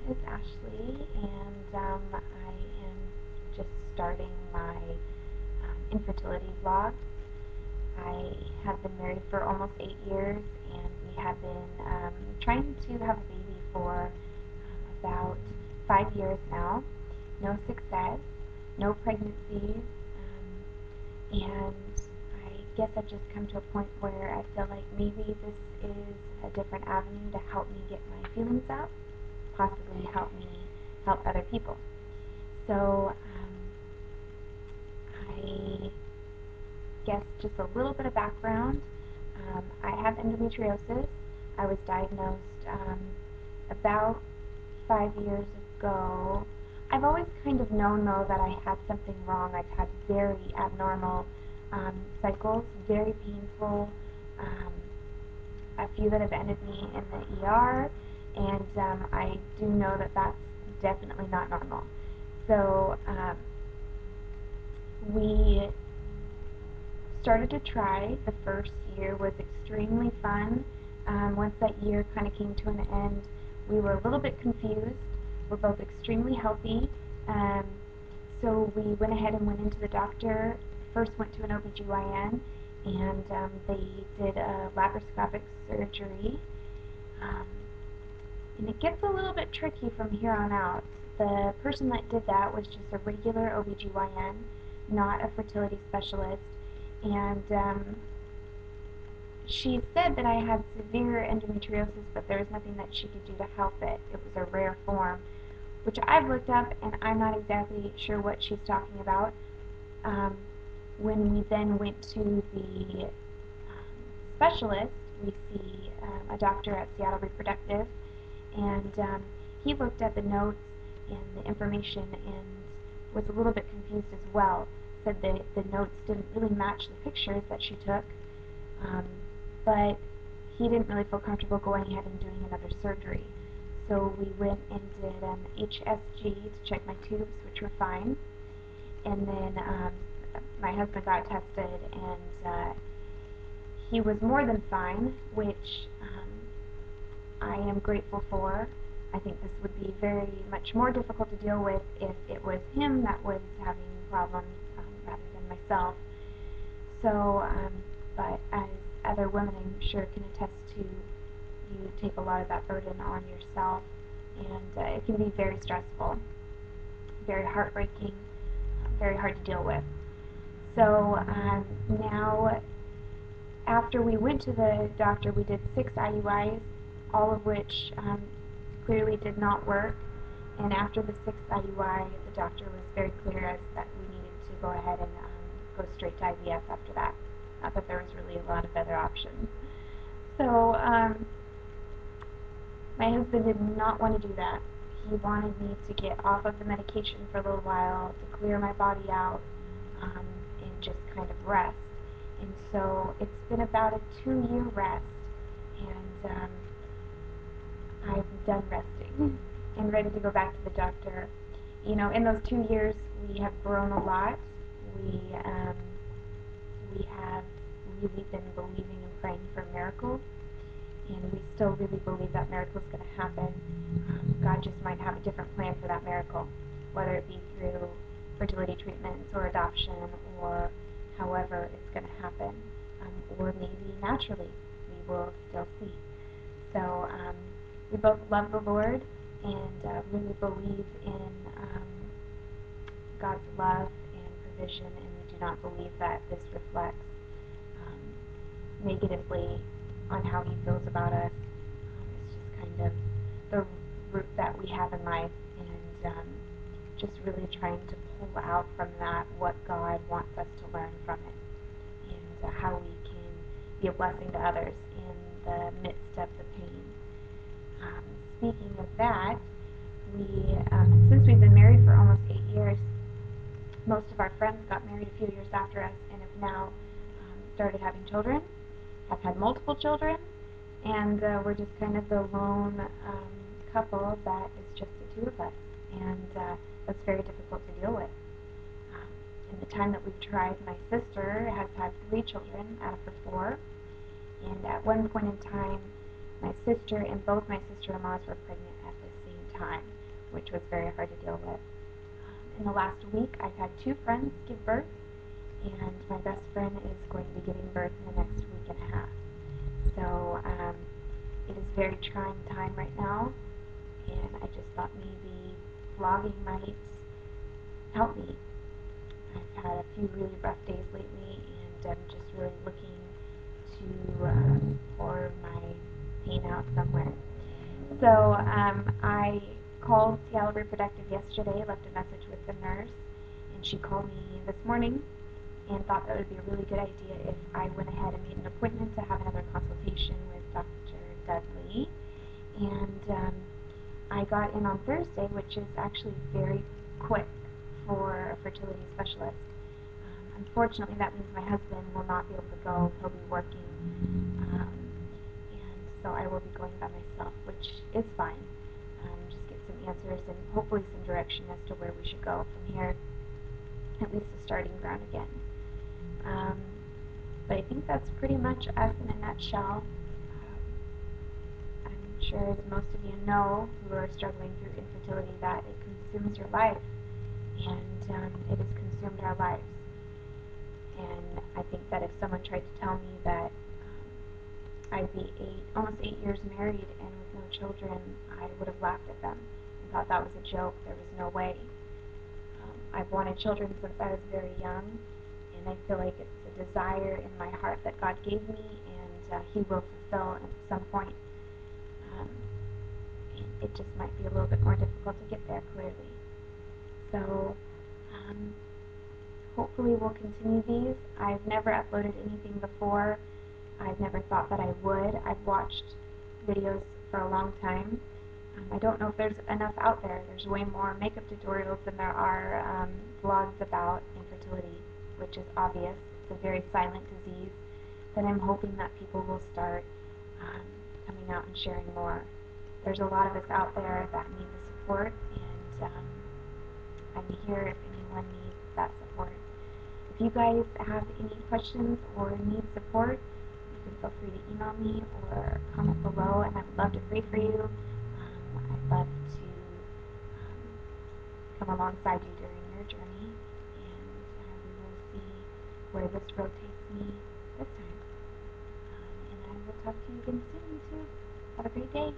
is Ashley, and I am just starting my infertility vlog. I have been married for almost 8 years, and we have been trying to have a baby for about 5 years now. No success, no pregnancies, and I guess I've just come to a point where I feel like maybe this is a different avenue to help me get my feelings out, possibly help me help other people. So I guess just a little bit of background. I have endometriosis. I was diagnosed about 5 years ago. I've always kind of known, though, that I had something wrong. I've had very abnormal cycles, very painful, a few that have ended me in the ER, and I do know that that's definitely not normal. So we started to try. The first year was extremely fun. Once that year kind of came to an end, we were a little bit confused. We're both extremely healthy. So we went ahead and went into the doctor. First went to an OBGYN, and they did a laparoscopic surgery. And it gets a little bit tricky from here on out. The person that did that was just a regular OBGYN, not a fertility specialist. And she said that I had severe endometriosis, but there was nothing that she could do to help it. It was a rare form, which I've looked up, and I'm not exactly sure what she's talking about. When we then went to the specialist, we see a doctor at Seattle Reproductive, and he looked at the notes and the information and was a little bit confused as well. Said that the notes didn't really match the pictures that she took, but he didn't really feel comfortable going ahead and doing another surgery. So we went and did an HSG to check my tubes, which were fine, and then my husband got tested, and he was more than fine, which I am grateful for. I think this would be very much more difficult to deal with if it was him that was having problems rather than myself. So, but as other women I'm sure can attest to, you take a lot of that burden on yourself, and it can be very stressful, very heartbreaking, very hard to deal with. So now, after we went to the doctor, we did 6 IUIs, all of which clearly did not work. And after the 6th IUI, the doctor was very clear as that we needed to go ahead and go straight to IVF after that. Not that there was really a lot of other options. So my husband did not want to do that. He wanted me to get off of the medication for a little while, to clear my body out, and just kind of rest. And so it's been about a 2-year rest, and I'm done resting and ready to go back to the doctor. You know, in those 2 years, we have grown a lot. We have really been believing and praying for miracles, and we still really believe that miracle is going to happen. God just might have a different plan for that miracle, whether it be through fertility treatments or adoption or however it's going to happen, or maybe naturally. We will still see. So we both love the Lord and really believe in God's love and provision, and we do not believe that this reflects negatively on how He feels about us. It's just kind of the root that we have in life, and just really trying to pull out from that what God wants us to learn from it, and how we can be a blessing to others in the midst of the pain. Speaking of that, since we've been married for almost 8 years, most of our friends got married a few years after us and have now started having children, have had multiple children, and we're just kind of the lone couple that is just the 2 of us, and that's very difficult to deal with. In the time that we've tried, my sister has had 3 children out of her 4, and at one point in time, my sister and both my sister-in-laws were pregnant at the same time, which was very hard to deal with. In the last week, I've had 2 friends give birth, and my best friend is going to be giving birth in the next week and a half. So it is a very trying time right now, and I just thought maybe vlogging might help me. I've had a few really rough days lately, and I'm just really looking to pour my pain out somewhere. So I called Seattle Reproductive yesterday, left a message with the nurse, and she called me this morning and thought that would be a really good idea if I went ahead and made an appointment to have another consultation with Dr. Dudley. And I got in on Thursday, which is actually very quick for a fertility specialist. Unfortunately, that means my husband will not be able to go. He'll be working, and so I will be going by myself, which is fine. Just get some answers and hopefully some direction as to where we should go from here, at least a starting ground again. But I think that's pretty much us in a nutshell. I'm sure as most of you know who are struggling through infertility that it consumes your life, and it has consumed our lives. And I think that if someone tried to tell me that I'd be almost 8 years married and with no children, I would have laughed at them and thought that was a joke. There was no way. I've wanted children since I was very young, and I feel like it's a desire in my heart that God gave me, and He will fulfill at some point. And it just might be a little bit more difficult to get there clearly. So hopefully we'll continue these. I've never uploaded anything before. I've never thought that I would. I've watched videos for a long time. I don't know if there's enough out there. There's way more makeup tutorials than there are vlogs about infertility, which is obvious. It's a very silent disease that I'm hoping that people will start coming out and sharing more. There's a lot of us out there that need the support, and I'm here if anyone needs that support. If you guys have any questions or need support, you can feel free to email me or comment below, and I would love to pray for you. I'd love to come alongside you during your journey, and we will see where this road takes me this time. And I will talk to you again soon, too. Have a great day.